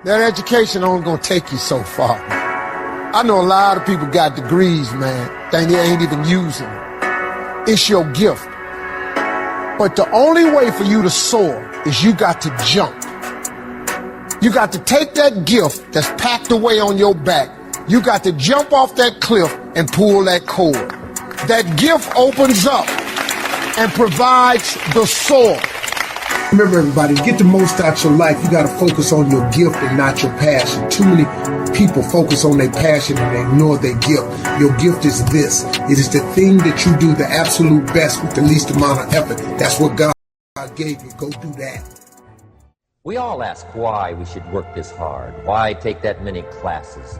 That education only gonna take you so far. I know a lot of people got degrees, man. They ain't even using it. It's your gift. But the only way for you to soar is you got to jump. You got to take that gift that's packed away on your back. You got to jump off that cliff and pull that cord. That gift opens up and provides the soar. Remember, everybody, to get the most out your life, you got to focus on your gift and not your passion. Too many people focus on their passion and they ignore their gift. Your gift is this. It is the thing that you do the absolute best with the least amount of effort. That's what God gave you. Go do that. We all ask why we should work this hard. Why take that many classes?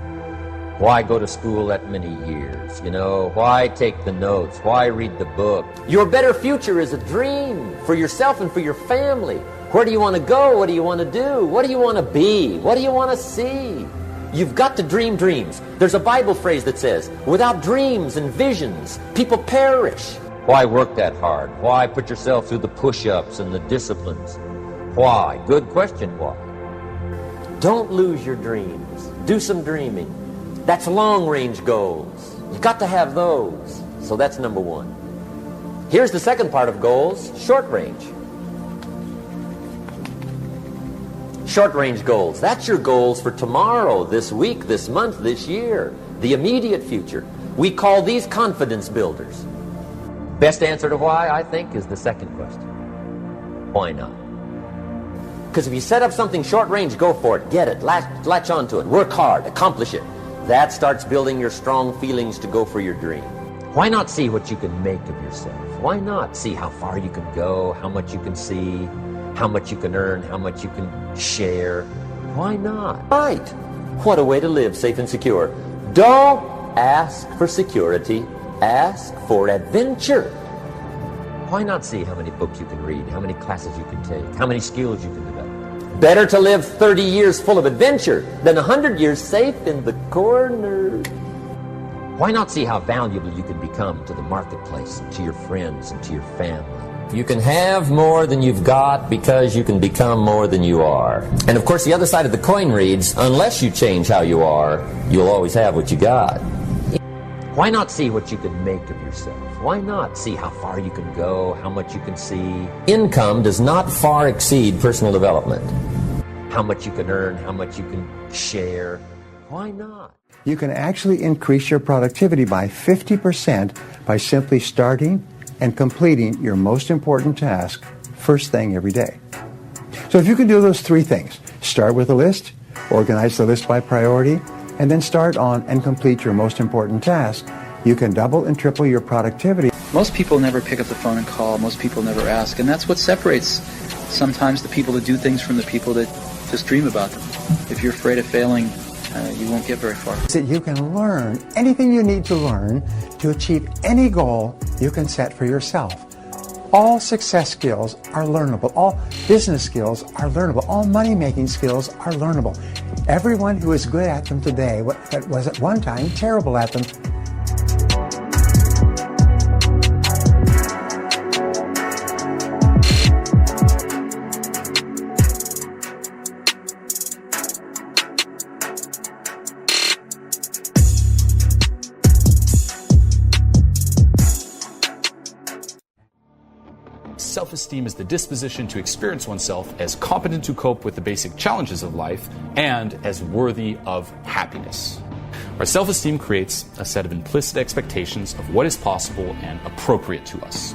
Why go to school that many years? You know, why take the notes? Why read the book? Your better future is a dream for yourself and for your family. Where do you want to go? What do you want to do? What do you want to be? What do you want to see? You've got to dream dreams. There's a Bible phrase that says, without dreams and visions, people perish. Why work that hard? Why put yourself through the push-ups and the disciplines? Why? Good question, why? Don't lose your dreams. Do some dreaming. That's long-range goals. You've got to have those. So that's number one. Here's the second part of goals, short range. Short-range goals. That's your goals for tomorrow, this week, this month, this year, the immediate future. We call these confidence builders. Best answer to why, I think, is the second question. Why not? Because if you set up something short-range, go for it. Get it. Latch onto it. Work hard. Accomplish it. That starts building your strong feelings to go for your dream. Why not see what you can make of yourself? Why not see how far you can go, how much you can see, how much you can earn, how much you can share? Why not? Right. What a way to live safe and secure. Don't ask for security. Ask for adventure. Why not see how many books you can read, how many classes you can take, how many skills you can develop? Better to live 30 years full of adventure than 100 years safe in the corner. Why not see how valuable you can become to the marketplace, and to your friends, and to your family? You can have more than you've got because you can become more than you are. And of course, the other side of the coin reads, unless you change how you are, you'll always have what you got. Why not see what you can make of yourself? Why not see how far you can go, how much you can see? Income does not far exceed personal development. How much you can earn, how much you can share. Why not? You can actually increase your productivity by 50% by simply starting and completing your most important task first thing every day. So if you can do those three things, start with a list, organize the list by priority, and then start on and complete your most important task, you can double and triple your productivity. Most people never pick up the phone and call. Most people never ask. And that's what separates sometimes the people that do things from the people that just dream about them. If you're afraid of failing, you won't get very far. That you can learn anything you need to learn to achieve any goal you can set for yourself. All success skills are learnable. All business skills are learnable. All money-making skills are learnable. Everyone who is good at them today was at one time terrible at them. Self-esteem is the disposition to experience oneself as competent to cope with the basic challenges of life and as worthy of happiness. Our self-esteem creates a set of implicit expectations of what is possible and appropriate to us.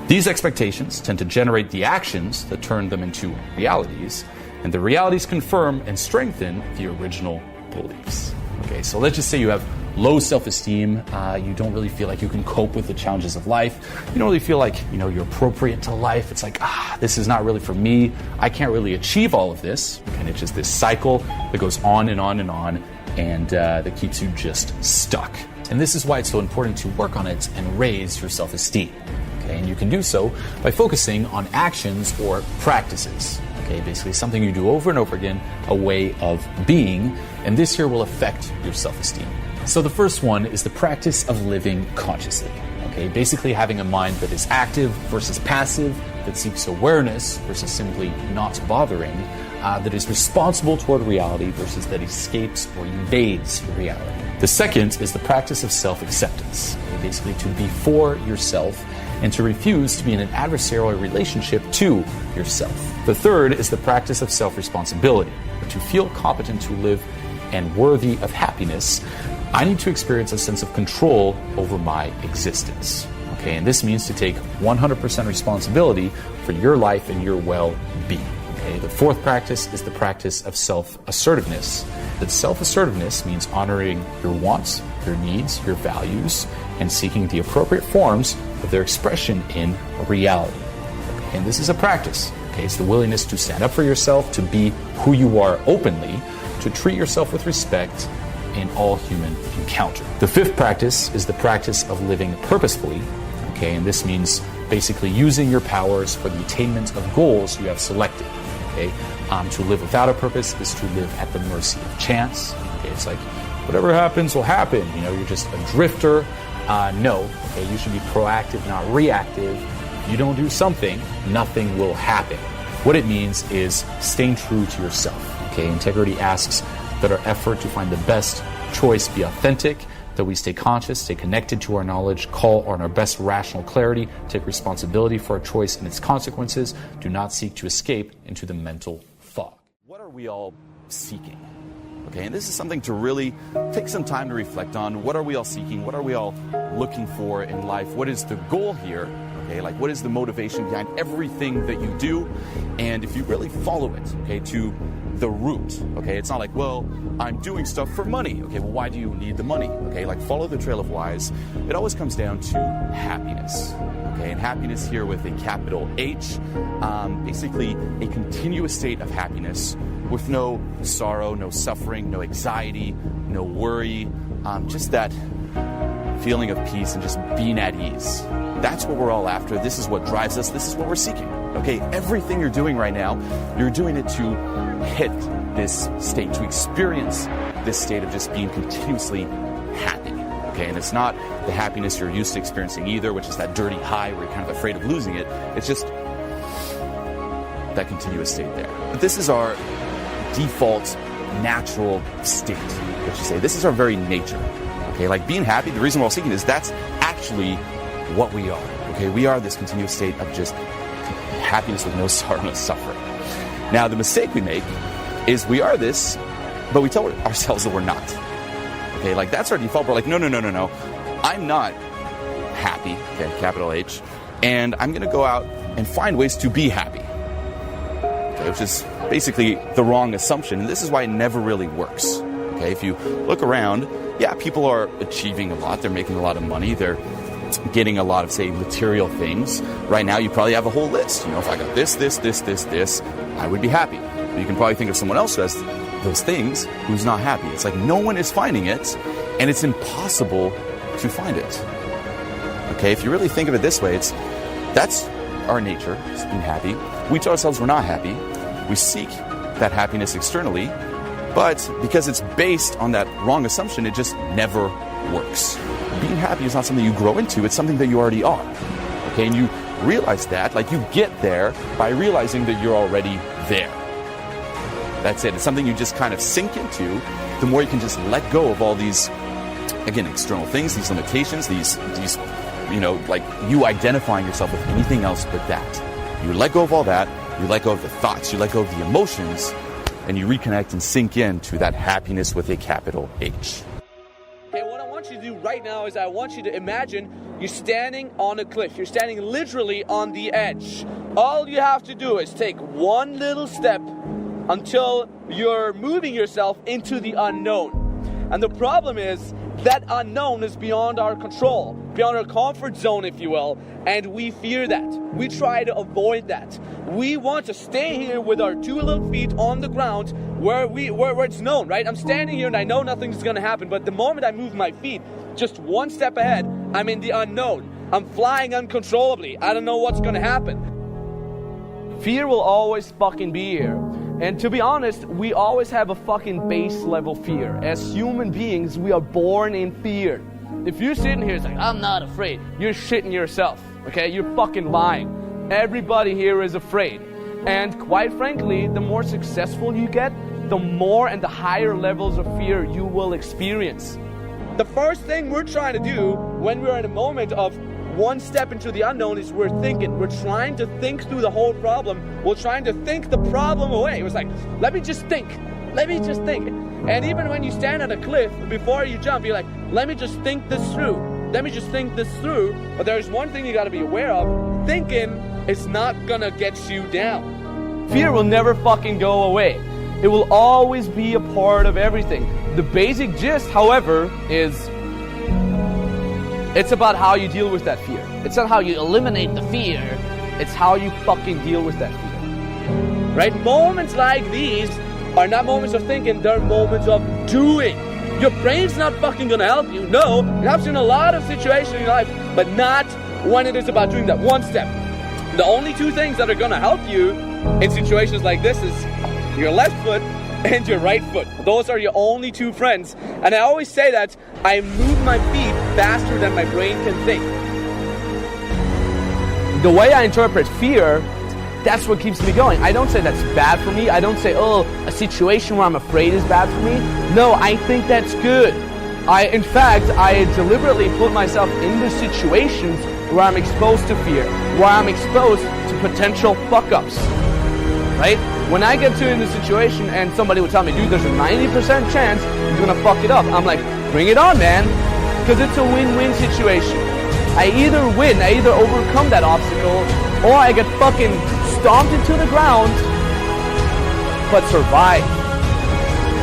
These expectations tend to generate the actions that turn them into realities, and the realities confirm and strengthen the original beliefs. Okay, so let's just say you have low self-esteem, you don't really feel like you can cope with the challenges of life, you don't really feel like you're appropriate to life, it's like, this is not really for me, I can't really achieve all of this, and it's just this cycle that goes on and on and on, and that keeps you just stuck. And this is why it's so important to work on it and raise your self-esteem. Okay, and you can do so by focusing on actions or practices. Okay, basically something you do over and over again, a way of being, and this here will affect your self-esteem. So the first one is the practice of living consciously. Okay, basically having a mind that is active versus passive, that seeks awareness versus simply not bothering, that is responsible toward reality versus that escapes or evades reality. The second is the practice of self-acceptance, basically to be for yourself and to refuse to be in an adversarial relationship to yourself. The third is the practice of self-responsibility, to feel competent to live and worthy of happiness. I need to experience a sense of control over my existence. Okay, and this means to take 100% responsibility for your life and your well-being. Okay, the fourth practice is the practice of self-assertiveness. That self-assertiveness means honoring your wants, your needs, your values, and seeking the appropriate forms of their expression in reality. Okay, and this is a practice. Okay, it's the willingness to stand up for yourself, to be who you are openly, to treat yourself with respect in all human encounter. The fifth practice is the practice of living purposefully. Okay, and this means basically using your powers for the attainment of goals you have selected. Okay, to live without a purpose is to live at the mercy of chance. Okay, it's like whatever happens will happen. You know, you're just a drifter. No, okay, you should be proactive, not reactive. If you don't do something, nothing will happen. What it means is staying true to yourself. Okay, integrity asks that our effort to find the best choice be authentic, that we stay conscious, stay connected to our knowledge, call on our best rational clarity, take responsibility for our choice and its consequences, do not seek to escape into the mental fog. What are we all seeking? Okay, and this is something to really take some time to reflect on. What are we all seeking? What are we all looking for in life? What is the goal here? Okay, like what is the motivation behind everything that you do? And if you really follow it, okay, to the root, okay, it's not like, well, I'm doing stuff for money. Okay, well, why do you need the money? Okay, like follow the trail of whys. It always comes down to happiness. Okay, and happiness here with a capital H, basically a continuous state of happiness with no sorrow, no suffering, no anxiety, no worry, just that feeling of peace and just being at ease. That's what we're all after. This is what drives us. This is what we're seeking. Okay, everything you're doing right now, you're doing it to hit this state, to experience this state of just being continuously happy. Okay, and it's not the happiness you're used to experiencing either, which is that dirty high where you're kind of afraid of losing it. It's just that continuous state there. But this is our default natural state, what you say. This is our very nature. Okay, like being happy, the reason we're all seeking is that's actually what we are. Okay, we are this continuous state of just happiness with no sorrow, no suffering. Now, the mistake we make is we are this, but we tell ourselves that we're not. Okay, like that's our default. We're like, no. I'm not happy, okay, capital H, and I'm going to go out and find ways to be happy. Okay, which is basically the wrong assumption, and this is why it never really works. Okay, if you look around, yeah, people are achieving a lot. They're making a lot of money. They're getting a lot of, say, material things. Right now, you probably have a whole list. You know, if I got this, I would be happy. You can probably think of someone else who has those things who's not happy. It's like no one is finding it, and it's impossible to find it. Okay, if you really think of it this way, that's our nature, just being happy. We tell ourselves we're not happy. We seek that happiness externally, but because it's based on that wrong assumption, it just never works. Being happy is not something you grow into, it's something that you already are. Okay, and you realize that, like you get there by realizing that you're already there. That's it. It's something you just kind of sink into. The more you can just let go of all these, again, external things, these limitations, these, you know, like you identifying yourself with anything else but that. You let go of all that, you let go of the thoughts, you let go of the emotions, and you reconnect and sink into that happiness with a capital H. Okay, what I want you to do right now is I want you to imagine you're standing on a cliff. You're standing literally on the edge. All you have to do is take one little step until you're moving yourself into the unknown. And the problem is that unknown is beyond our control, beyond our comfort zone, if you will, and we fear that. We try to avoid that. We want to stay here with our two little feet on the ground where it's known, right? I'm standing here and I know nothing's gonna happen, but the moment I move my feet just one step ahead, I'm in the unknown. I'm flying uncontrollably. I don't know what's gonna happen. Fear will always fucking be here. And to be honest, we always have a fucking base level fear. As human beings, we are born in fear. If you're sitting here, it's like, I'm not afraid. You're shitting yourself, okay? You're fucking lying. Everybody here is afraid. And quite frankly, the more successful you get, the more and the higher levels of fear you will experience. The first thing we're trying to do when we're in a moment of one step into the unknown is we're thinking. We're trying to think through the whole problem. We're trying to think the problem away. It was like, let me just think. Let me just think. And even when you stand on a cliff, before you jump, you're like, let me just think this through. Let me just think this through. But there's one thing you got to be aware of. Thinking is not going to get you down. Fear will never fucking go away. It will always be a part of everything. The basic gist, however, is it's about how you deal with that fear. It's not how you eliminate the fear. It's how you fucking deal with that fear. Right? Moments like these are not moments of thinking, they're moments of doing. Your brain's not fucking gonna help you. No, it helps you in a lot of situations in your life, but not when it is about doing that one step. The only two things that are gonna help you in situations like this is your left foot and your right foot. Those are your only two friends. And I always say that I move my feet faster than my brain can think. The way I interpret fear, that's what keeps me going. I don't say that's bad for me. I don't say, oh, a situation where I'm afraid is bad for me. No, I think that's good. In fact, I deliberately put myself into situations where I'm exposed to fear, where I'm exposed to potential fuck-ups, right? When I get in a situation and somebody would tell me, dude, there's a 90% chance you're gonna fuck it up, I'm like, bring it on, man, because it's a win-win situation. I either win, I either overcome that obstacle, or I get fucking stomped into the ground, but survive.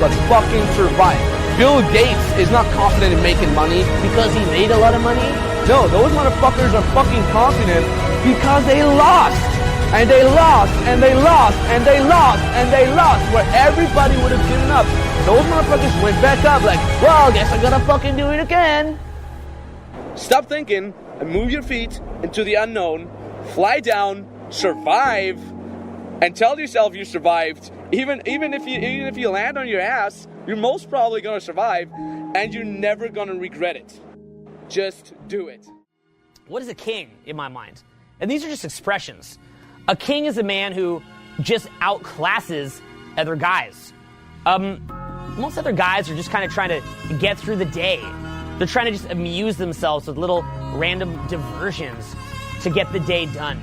But fucking survive. Bill Gates is not confident in making money because he made a lot of money. No, those motherfuckers are fucking confident because they lost. And they lost, and they lost, and they lost, and they lost, where everybody would have given up. Those motherfuckers went back up like, well, guess I gotta fucking do it again. Stop thinking and move your feet into the unknown. Fly down, survive, and tell yourself you survived. Even if you land on your ass, you're most probably gonna survive, and you're never gonna regret it. Just do it. What is a king in my mind? And these are just expressions. A king is a man who just outclasses other guys. Most other guys are just kind of trying to get through the day. They're trying to just amuse themselves with little random diversions to get the day done.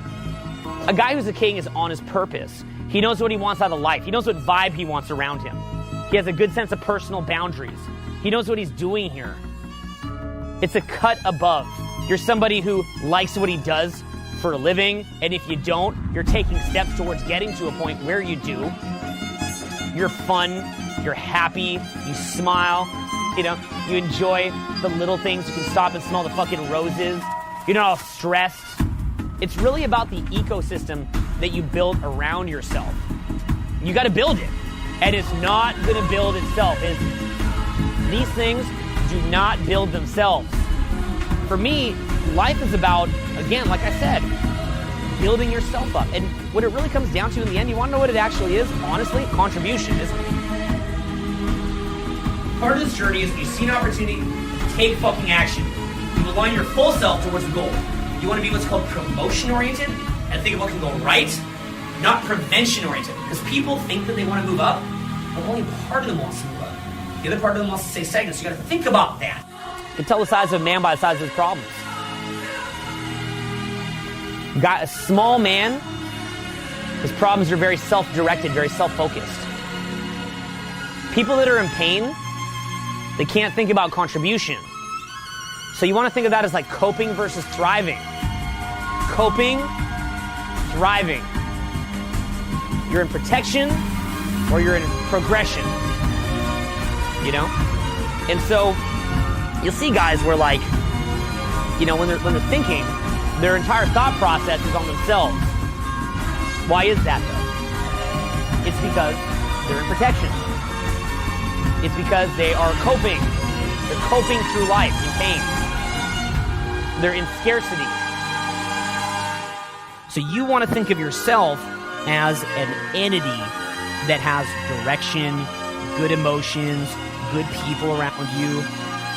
A guy who's a king is on his purpose. He knows what he wants out of life. He knows what vibe he wants around him. He has a good sense of personal boundaries. He knows what he's doing here. It's a cut above. You're somebody who likes what he does for a living, and if you don't, you're taking steps towards getting to a point where you do. You're fun, you're happy, you smile, you enjoy the little things. You can stop and smell the fucking roses. You're not all stressed. It's really about the ecosystem that you build around yourself. You gotta build it, and it's not gonna build itself. These things do not build themselves. For me, life is about, again, like I said, building yourself up. And what it really comes down to in the end, you want to know what it actually is? Honestly, contribution, isn't it? Part of this journey is when you see an opportunity, take fucking action. You align your full self towards the goal. You want to be what's called promotion-oriented and think of what can go right, not prevention-oriented. Because people think that they want to move up, but only part of them wants to move up. The other part of them wants to stay stagnant, so you got to think about that. You can tell the size of a man by the size of his problems. Got a small man, his problems are very self-directed, very self-focused. People that are in pain, they can't think about contribution. So you want to think of that as like coping versus thriving. Coping, thriving. You're in protection or you're in progression. And so you'll see guys where when they're thinking, their entire thought process is on themselves. Why is that though? It's because they're in protection. It's because they are coping. They're coping through life in pain. They're in scarcity. So you want to think of yourself as an entity that has direction, good emotions, good people around you.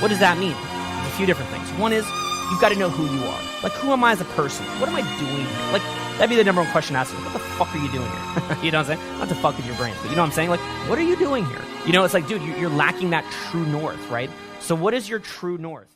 What does that mean? There's a few different things. One is, you've got to know who you are. Like, who am I as a person? What am I doing here? Like, that'd be the number one question to ask. What the fuck are you doing here? You know what I'm saying? Not to fuck with your brains, but you know what I'm saying? Like, what are you doing here? You know, it's like, dude, you're lacking that true north, right? So what is your true north?